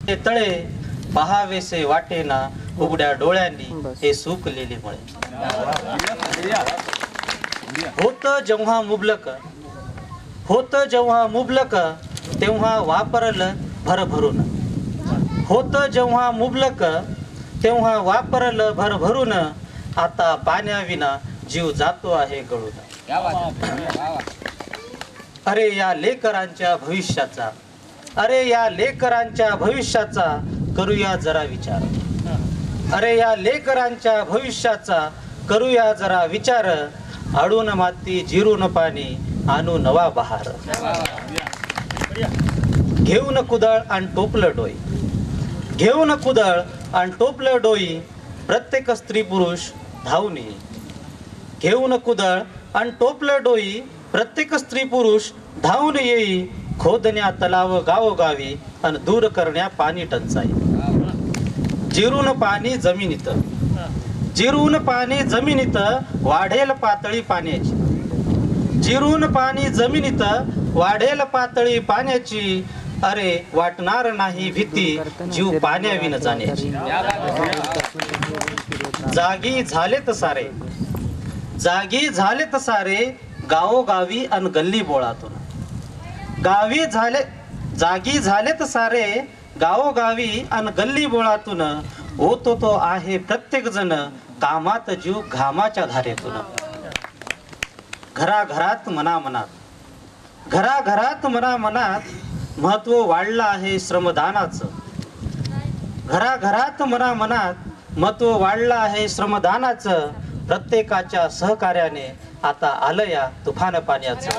ते तळे पहावेसे वाटेना उघड्या डोळ्यांनी हे सुकलेले मळे. होत जेव्हा मुबलक तेव्हा वापरलं भरभरून. होत जेव्हा मुबलक तेव्हा वापरलं भरभरून. आता पाण्याविना जीव जातो आहे गळून. अरे या लेकरांच्या भविष्याचा करूया जरा विचार. अरे या लेकरांच्या भविष्याचा करूया जरा विचार. आडून माती जिरून पाणी आणू नवा बहार. घेऊन कुदळ आणि टोपलं डोई प्रत्येक स्त्री पुरुष धावून येई. घेऊन कुदळ आणि टोपलं डोई प्रत्येक स्त्री पुरुष धावून येई. खोदण्या तलाव गावोगावी आणि दूर करण्या पाणी टंचाई. जिरून पाणी जमिनीत वाढेल पातळी पाण्याची. जिरून पाणी जमिनीत वाढेल पातळी पाण्याची. अरे वाटणार नाही भीती जीव पाण्याविन जाण्याची. जागी झालेत सारे गावोगावी अन गल्ली बोळातून. जागी झालेत सारे गावोगावी अन गल्ली बोळातून. होतो तो आहे प्रत्येक जण कामात जीव घामाच्या धारेतून. घराघरात मनामनात महत्व वाढलं आहे श्रमदानाचं. घराघरात मनामनात महत्व वाढलं आहे श्रमदानाचं. प्रत्येकाच्या सहकार्याने आता आलं या तुफान पाण्याचं.